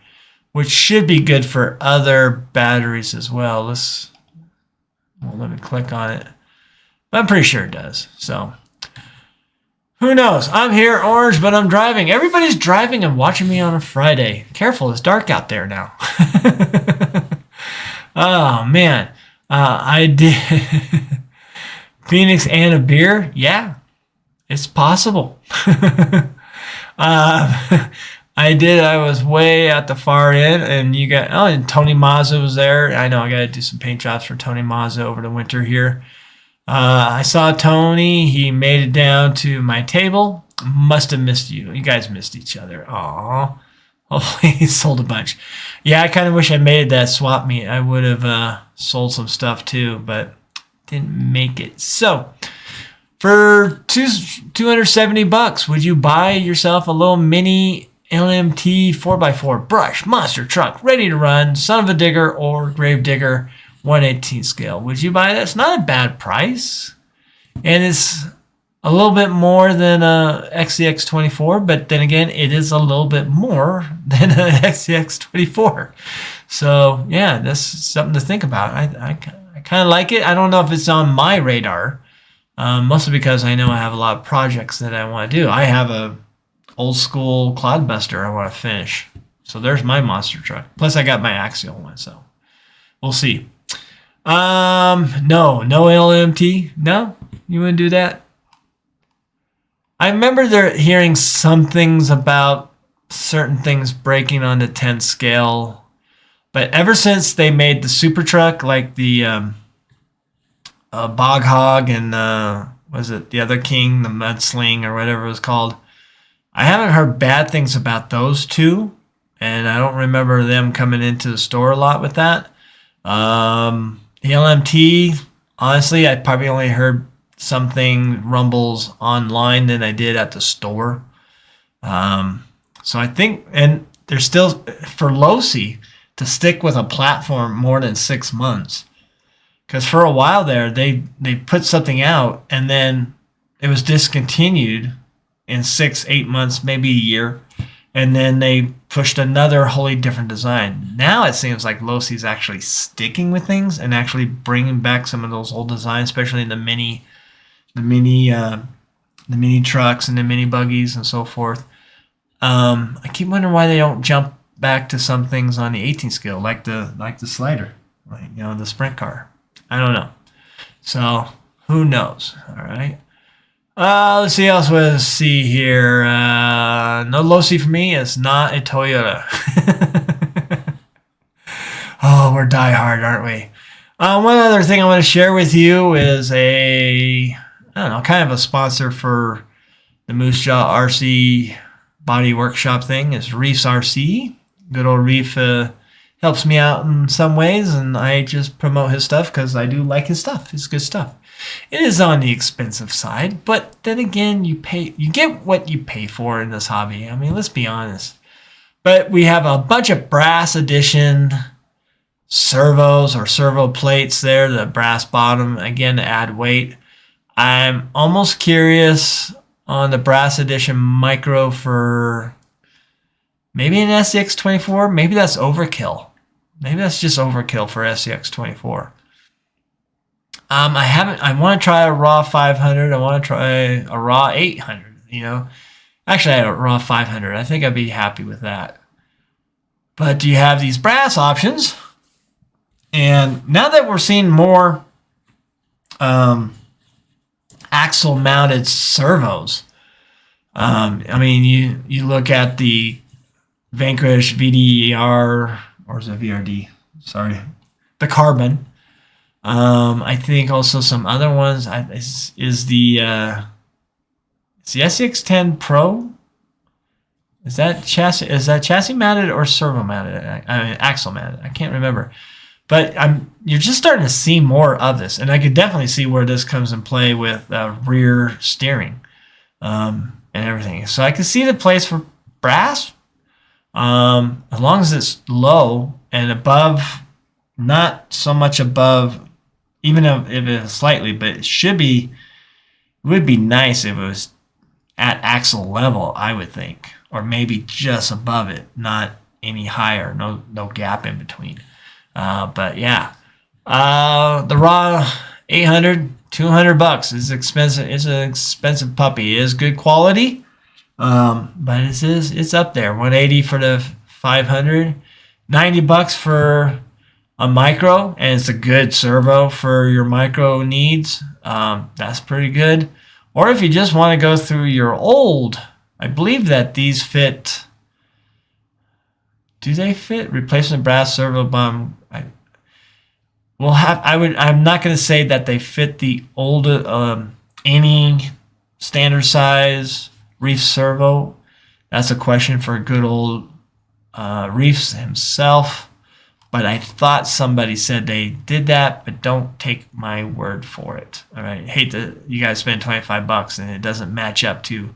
which should be good for other batteries as well. Let me click on it. But I'm pretty sure it does. So who knows? I'm here, Orange, but I'm driving. Everybody's driving and watching me on a Friday. Careful, it's dark out there now. Oh man, I did. Phoenix and a beer? Yeah, it's possible. I did. I was way at the far end, and and Tony Mazza was there. I know I got to do some paint jobs for Tony Mazza over the winter here. I saw Tony. He made it down to my table. Must have missed you. You guys missed each other. Aw. Hopefully he sold a bunch. Yeah, I kind of wish I made that swap meet. I would have sold some stuff too, but didn't make it. So for $270, would you buy yourself a little mini LMT 4x4 brush monster truck ready to run, son of a digger or grave digger 1/18 scale? Would you buy that? It's not a bad price, and it's a little bit more than a XCX24, but then again, it is a little bit more than a XCX24. So yeah, that's something to think about. I kind of like it. I don't know if it's on my radar, mostly because I know I have a lot of projects that I want to do. I have a old school Cloudbuster I want to finish. So there's my monster truck. Plus I got my axial one, so we'll see. No LMT. No, you wouldn't do that. I remember hearing some things about certain things breaking on the 10 scale, but ever since they made the super truck, like the Bog Hog and was it the other King, the Mudsling or whatever it was called, I haven't heard bad things about those two, and I don't remember them coming into the store a lot with that. The LMT, honestly, I probably only heard something rumbles online than I did at the store. So I think, and they're still, for Losi to stick with a platform more than 6 months, because for a while there they put something out and then it was discontinued in 6-8 months, maybe a year, and then they pushed another wholly different design. Now it seems like Losi's actually sticking with things and actually bringing back some of those old designs, especially in the mini trucks and the mini buggies and so forth. I keep wondering why they don't jump back to some things on the 18 scale, like the slider, like the sprint car. I don't know. So who knows? All right. Let's see else. Let's see here. No Losi for me. It's not a Toyota. Oh, we're diehard, aren't we? One other thing I want to share with you is kind of a sponsor for the Moosejaw RC body workshop thing. Is Reef's RC. Good old Reef helps me out in some ways, and I just promote his stuff because I do like his stuff. It's good stuff. It is on the expensive side, but then again, you get what you pay for in this hobby. I mean, let's be honest. But we have a bunch of brass edition servos or servo plates there, the brass bottom, again, to add weight. I'm almost curious on the brass edition micro for maybe an SCX24. Maybe that's overkill. Maybe that's just overkill for SCX24. I want to try a raw 500. I want to try a raw 800, Actually, I had a raw 500. I think I'd be happy with that. But you have these brass options. And now that we're seeing more axle mounted servos, you look at the Vanquish VDR, or is it VRD? Sorry. The Carbon. I think also some other ones is the SCX10 Pro. Is that chassis mounted or servo mounted? Axle mounted. I can't remember. But you're just starting to see more of this, and I could definitely see where this comes in play with rear steering and everything. So I can see the place for brass, as long as it's low and above, not so much above. Even if it's slightly, but it would be nice if it was at axle level, I would think, or maybe just above it, not any higher, no gap in between. But yeah, the raw 800, $200 is expensive. It's an expensive puppy. It is good quality, but it's up there. $180 for the 500, $90 for a micro, and it's a good servo for your micro needs. That's pretty good. Or if you just want to go through your old, I believe that these fit. Do they fit? Replacement brass servo bomb. I'm not going to say that they fit the old any standard size Reef servo. That's a question for good old Reefs himself. but I thought somebody said they did that, but don't take my word for it. All right. Hate that you guys spend $25 and it doesn't match up to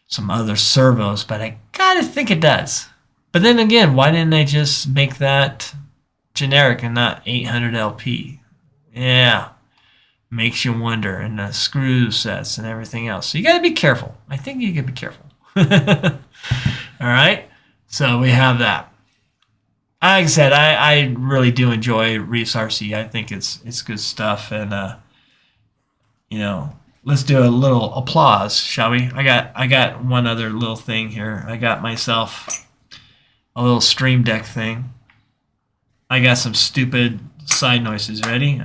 some other servos, but I gotta think it does. But then again, why didn't they just make that generic and not 800 LP? Yeah. Makes you wonder, and the screw sets and everything else. So you gotta be careful. I think you gotta be careful. All right. So we have that. Like I said, I really do enjoy Reef's RC. I think it's good stuff, and let's do a little applause, shall we? I got one other little thing here. I got myself a little Stream Deck thing. I got some stupid side noises ready.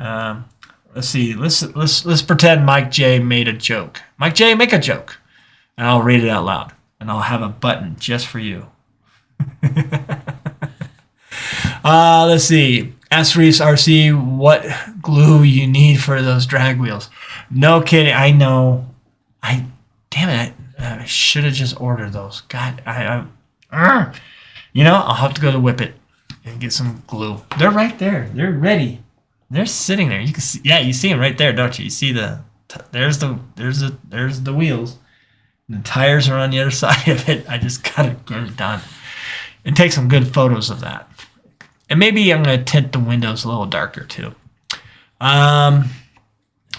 Let's see. Let's pretend Mike J made a joke. Mike J, make a joke, and I'll read it out loud, and I'll have a button just for you. Let's see. Ask Reese RC what glue you need for those drag wheels. No kidding. I know. Damn it. I should have just ordered those. God, I'll have to go to Whippet and get some glue. They're right there. They're ready. They're sitting there. You can see. Yeah, you see them right there, don't you? You see there's the wheels. And the tires are on the other side of it. I just gotta get it done and take some good photos of that. And maybe I'm gonna tint the windows a little darker too. My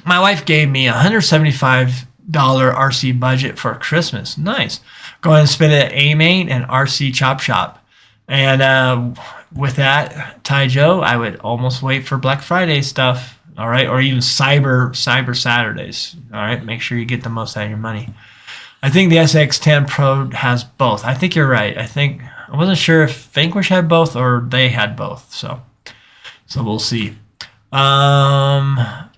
wife gave me $175 RC budget for Christmas. Nice. Go ahead and spend it at A-Main and RC Chop Shop. And with that, Ty Joe, I would almost wait for Black Friday stuff. All right, or even Cyber Saturdays. All right, make sure you get the most out of your money. I think the SX10 Pro has both. I think you're right. I wasn't sure if Vanquish had both or they had both. So we'll see. I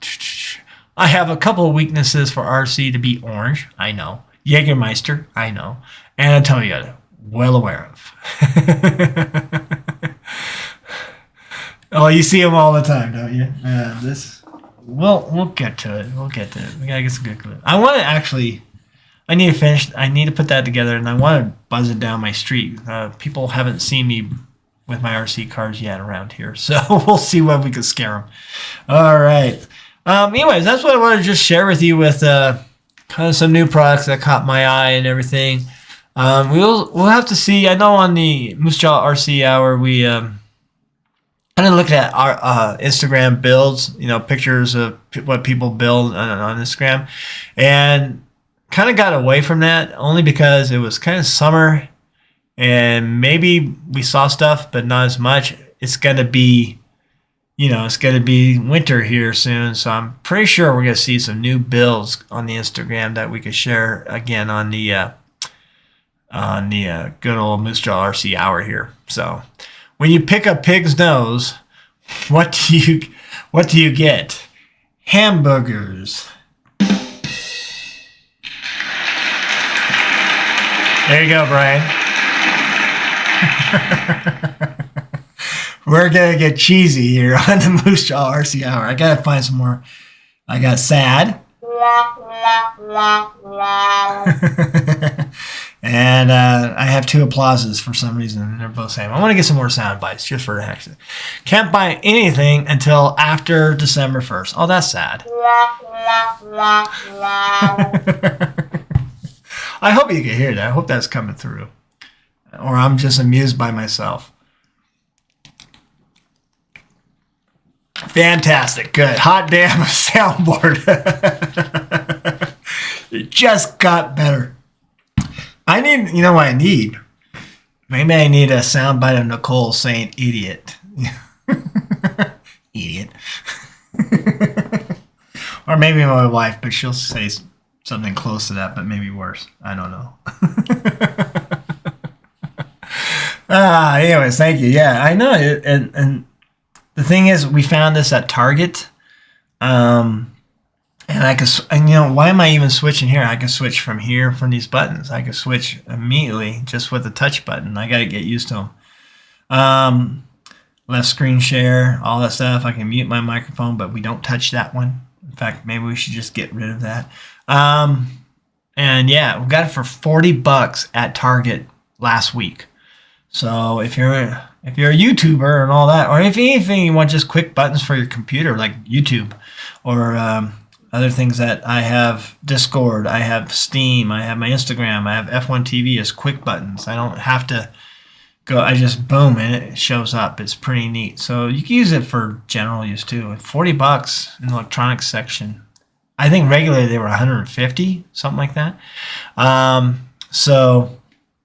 have a couple of weaknesses for RC to be orange. I know. Jägermeister. I know. And Toyota. Well aware of. Oh, you see them all the time, don't you? We'll get to it. We'll get to it. We gotta get some good glue. I need to finish. I need to put that together, and I want to buzz it down my street. People haven't seen me with my RC cars yet around here, so we'll see when we can scare them. All right. Anyways, that's what I wanted to just share with you with kind of some new products that caught my eye and everything. We'll have to see. I know on the Moosejaw RC Hour we kind of looked at our Instagram builds, pictures of what people build on Instagram, and kind of got away from that only because it was kind of summer and maybe we saw stuff, but not as much. It's going to be, winter here soon. So I'm pretty sure we're going to see some new builds on the Instagram that we could share again on the good old Moosejaw RC Hour here. So when you pick a pig's nose, what do you get? Hamburgers. There you go, Brian. We're going to get cheesy here on the Moosejaw RC Hour. I got to find some more. I got sad. And I have two applauses for some reason, and they're both same. I want to get some more sound bites just for the heck of it. Can't buy anything until after December 1st. Oh, that's sad. I hope you can hear that. I hope that's coming through. Or I'm just amused by myself. Fantastic. Good. Hot damn soundboard. It just got better. I need, what I need? Maybe I need a soundbite of Nicole saying idiot. Idiot. Or maybe my wife, but she'll say something close to that, but maybe worse. I don't know. Anyways, thank you. Yeah, I know. And the thing is, we found this at Target. And why am I even switching here? I can switch from here from these buttons. I can switch immediately just with the touch button. I got to get used to them. Left screen share, all that stuff. I can mute my microphone, but we don't touch that one. In fact, maybe we should just get rid of that. And yeah, we got it for $40 at Target last week. So if you're if you're a YouTuber and all that, or if anything you want just quick buttons for your computer like YouTube or other things that I have Discord, I have Steam, I have my Instagram, I have F1 TV as quick buttons. I don't have to go, I just boom and it shows up. It's pretty neat. So you can use it for general use too. $40 in the electronics section. I think regularly they were 150, something like that. So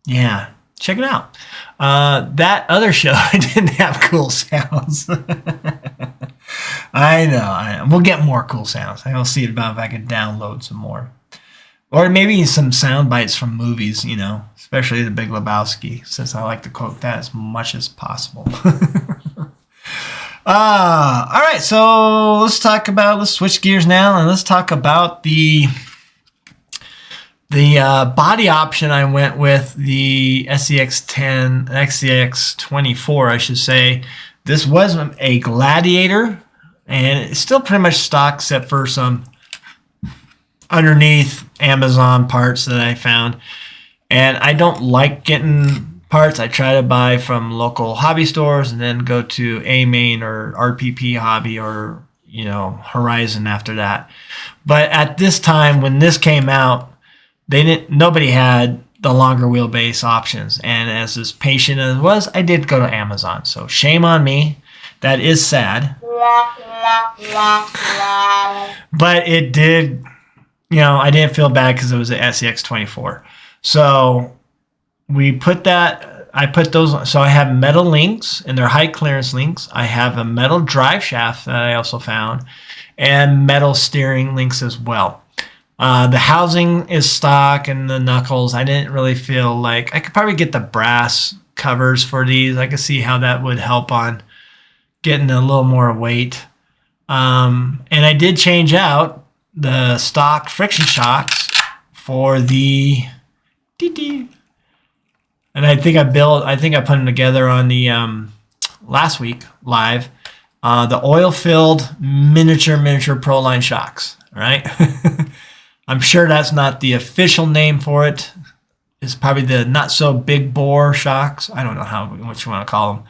yeah, check it out. That other show didn't have cool sounds. I know. We'll get more cool sounds. I'll see about if I can download some more. Or maybe some sound bites from movies, especially The Big Lebowski, since I like to quote that as much as possible. All right, so let's switch gears now, and let's talk about the body option. I went with the SCX24, I should say. This was a Gladiator, and it's still pretty much stock except for some underneath Amazon parts that I found. And I don't like getting parts. I try to buy from local hobby stores and then go to A-Main or RPP Hobby or Horizon after that. But at this time when this came out, nobody had the longer wheelbase options. And as patient as it was, I did go to Amazon. So shame on me. That is sad. But it did, I didn't feel bad because it was an SCX24. So I put those on. So I have metal links, and they're high clearance links. I have a metal drive shaft that I also found, and metal steering links as well. The housing is stock, and the knuckles, I didn't really feel like I could probably get the brass covers for these. I could see how that would help on getting a little more weight. And I did change out the stock friction shocks for the DD. And I think I put them together on the last week live. The oil-filled miniature Proline shocks, right? I'm sure that's not the official name for it. It's probably the not so big bore shocks. I don't know what you want to call them.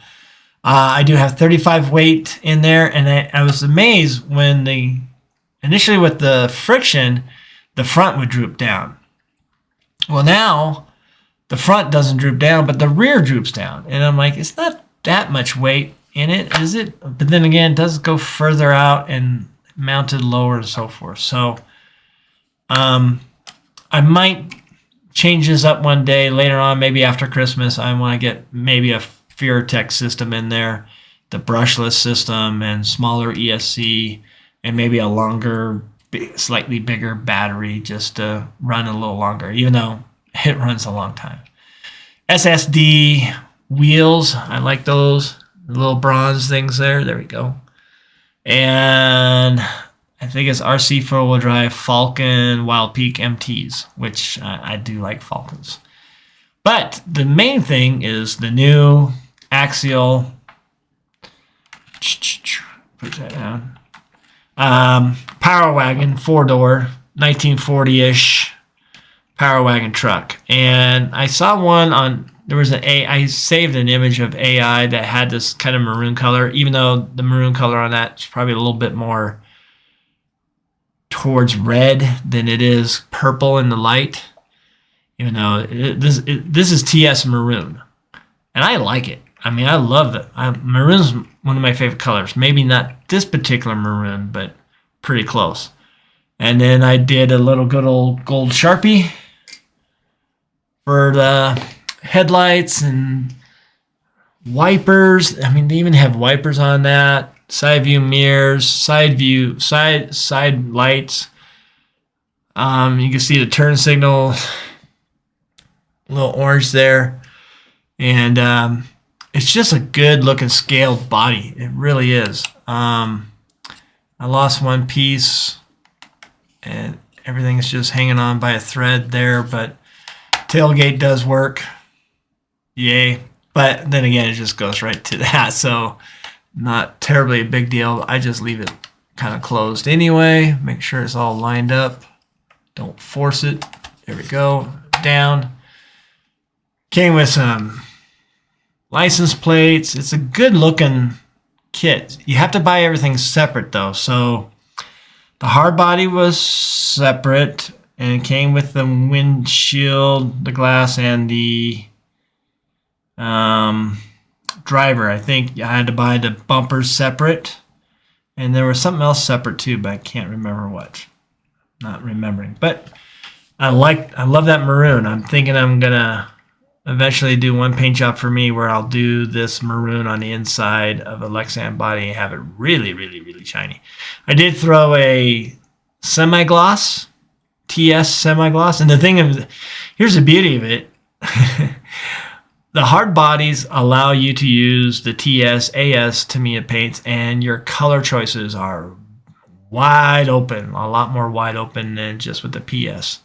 I do have 35 weight in there, and I was amazed when initially with the friction, the front would droop down. Well, now the front doesn't droop down, but the rear droops down. And I'm like, it's not that much weight in it, is it? But then again, it does go further out and mounted lower and so forth. So I might change this up one day later on, maybe after Christmas. I want to get maybe a Tech system in there, the brushless system, and smaller ESC, and maybe a longer, slightly bigger battery just to run a little longer, even though it runs a long time. SSD wheels, I like those little bronze things there. There we go. And I think it's RC 4-wheel drive Falcon Wild Peak MTs, which I do like Falcons. But the main thing is the new Axial, put that down, Power Wagon 4-door, 1940-ish Power Wagon truck. And I saw one I saved an image of AI that had this kind of maroon color, even though the maroon color on that is probably a little bit more towards red than it is purple in the light. Even though this is TS maroon, and I like it. I mean, I love it. Maroon's one of my favorite colors. Maybe not this particular maroon, but pretty close. And then I did a little good old gold Sharpie for the headlights and wipers. I mean, they even have wipers on that. Side view mirrors, side lights. You can see the turn signal, a little orange there. And it's just a good looking scaled body. It really is. I lost one piece and everything's just hanging on by a thread there, but tailgate does work. Yay. But then again, it just goes right to that. So not terribly a big deal. I just leave it kind of closed anyway. Make sure it's all lined up. Don't force it. There we go. Down. Came with some license plates. It's a good looking kit. You have to buy everything separate though. So the hard body was separate and it came with the windshield, the glass, and the driver. I think I had to buy the bumpers separate. And there was something else separate too, but I can't remember what. Not remembering. But I love that maroon. I'm thinking I'm gonna eventually do one paint job for me where I'll do this maroon on the inside of a Lexan body and have it really, really, really shiny. I did throw a semi-gloss, TS semi-gloss, and the thing is, here's the beauty of it. The hard bodies allow you to use the TS, AS Tamiya paints, and your color choices are wide open, a lot more wide open than just with the PS.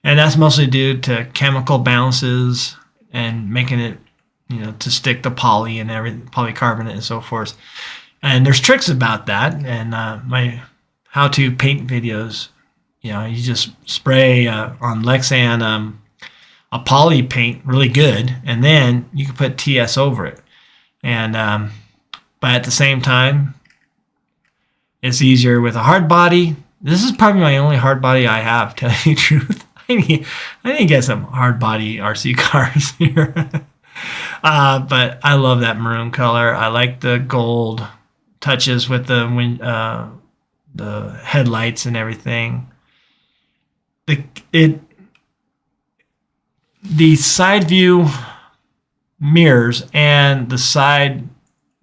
And that's mostly due to chemical balances and making it, to stick the poly and everything, polycarbonate and so forth. And there's tricks about that. And my how-to paint videos, you just spray on Lexan a poly paint really good, and then you can put TS over it. And but at the same time, it's easier with a hard body. This is probably my only hard body I have, to tell you the truth. I need to get some hard body RC cars here. But I love that maroon color. I like the gold touches with the headlights and everything. The side view mirrors and the side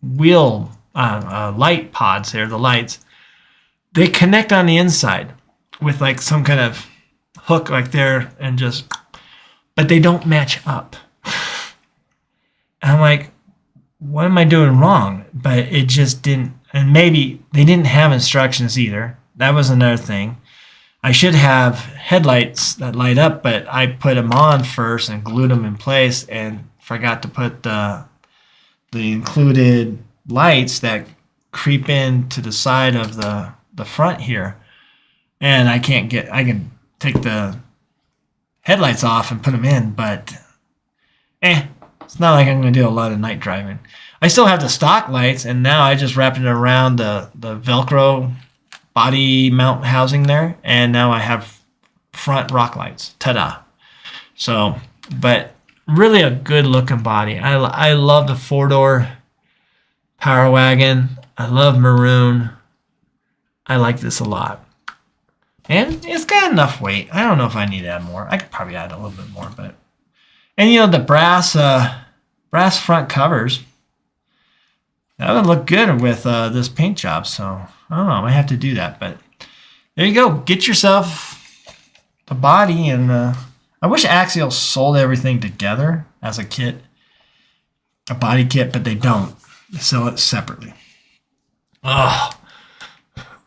wheel light pods there, the lights, they connect on the inside with like some kind of hook like there, and but they don't match up. And I'm like, what am I doing wrong? But it just didn't, and maybe they didn't have instructions either. That was another thing. I should have headlights that light up, but I put them on first and glued them in place and forgot to put the included lights that creep in to the side of the front here. And I can take the headlights off and put them in, but it's not like I'm going to do a lot of night driving. I still have the stock lights, and now I just wrapped it around the Velcro body mount housing there, and now I have front rock lights. Ta-da! So, but really a good looking body. I love the 4-door Power Wagon. I love maroon. I like this a lot. And it's got enough weight. I don't know if I need to add more. I could probably add a little bit more, but. And the brass front covers, that would look good with this paint job. So I don't know. I might have to do that, but there you go. Get yourself the body, and I wish Axial sold everything together as a kit, a body kit, but they don't. They sell it separately. Ugh.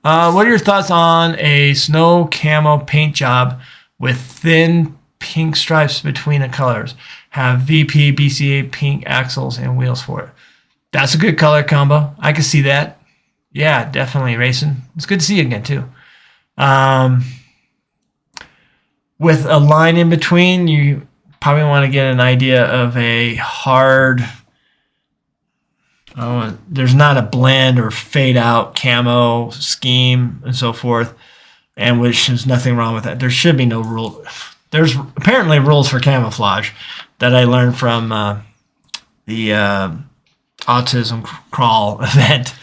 What are your thoughts on a snow camo paint job with thin pink stripes between the colors? Have VP, BCA pink axles and wheels for it. That's a good color combo. I can see that. Yeah, definitely racing. It's good to see you again too. With a line in between, you probably want to get an idea of a hard. There's not a blend or fade out camo scheme and so forth, and which is nothing wrong with that. There should be no rule. There's apparently rules for camouflage that I learned from the autism crawl event,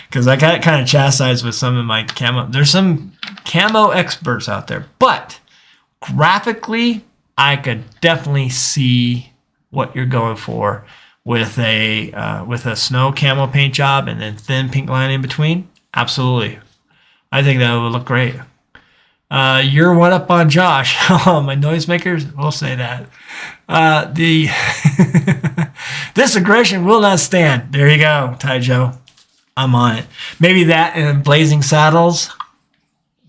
because I got kind of chastised with some of my camo. There's some camo experts out there, but graphically, I could definitely see what you're going for with a snow camo paint job and then thin pink line in between. Absolutely, I think that would look great. You're one up on Josh. My noisemakers will say that. This aggression will not stand. There you go, Ty Joe. I'm on it. Maybe that and Blazing Saddles.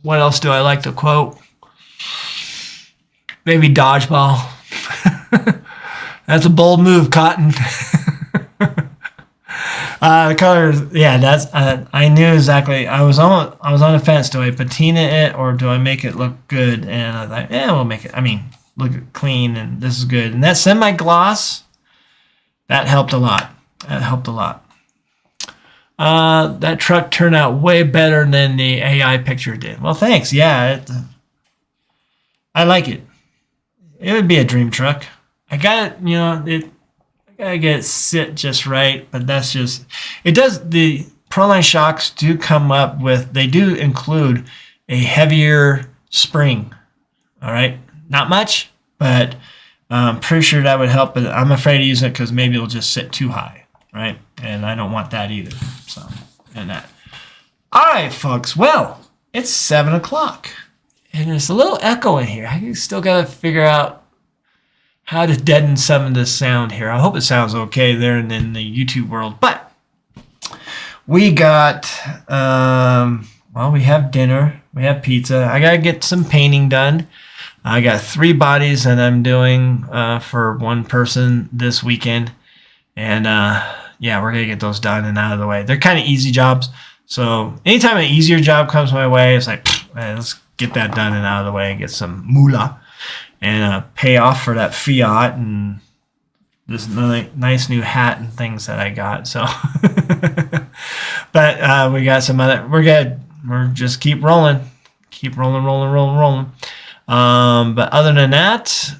What else do I like to quote? Maybe Dodgeball. That's a bold move, Cotton. The colors, yeah, that's. I knew exactly. I was on the fence. Do I patina it or do I make it look good? And I thought, we'll make it. I mean, look clean, and this is good. And that semi-gloss, That helped a lot. That helped a lot. That truck turned out way better than the AI picture did. Well, thanks. Yeah, I like it. It would be a dream truck. I got it, I gotta get it sit just right, but that's just, it does, the Proline shocks do come up with, they do include a heavier spring. All right. Not much, but I'm pretty sure that would help, but I'm afraid to use it because maybe it'll just sit too high. Right. And I don't want that either. So, and that. All right, folks. Well, it's 7 o'clock and there's a little echo in here. I still got to figure out how to deaden some of this sound here. I hope it sounds okay there and in the YouTube world. But we got, well, we have dinner. We have pizza. I got to get some painting done. I got 3 bodies that I'm doing for one person this weekend. And yeah, we're going to get those done and out of the way. They're kind of easy jobs. So anytime an easier job comes my way, it's like, man, let's get that done and out of the way and get some moolah and pay off for that fiat and this nice new hat and things that I got. So, but we got some other, we're good. We're just keep rolling. Rolling. But other than that,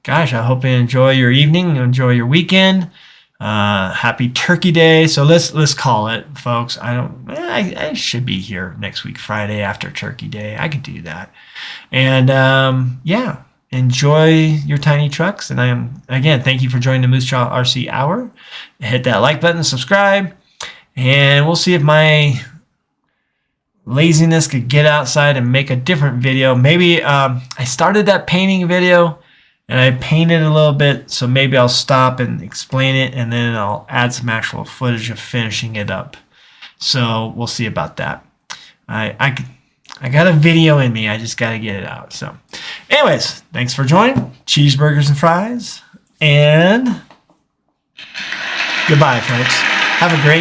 gosh, I hope you enjoy your evening, enjoy your weekend. Happy Turkey Day. So let's call it, folks. I should be here next week, Friday after Turkey Day. I could do that. And yeah, enjoy your tiny trucks. And again, thank you for joining the Moosejaw RC Hour. Hit that like button, subscribe, and we'll see if my laziness could get outside and make a different video. Maybe I started that painting video and I painted a little bit, so maybe I'll stop and explain it and then I'll add some actual footage of finishing it up. So we'll see about that. I got a video in me, I just got to get it out. So anyways, thanks for joining. Cheeseburgers and fries, and goodbye, folks. Have a great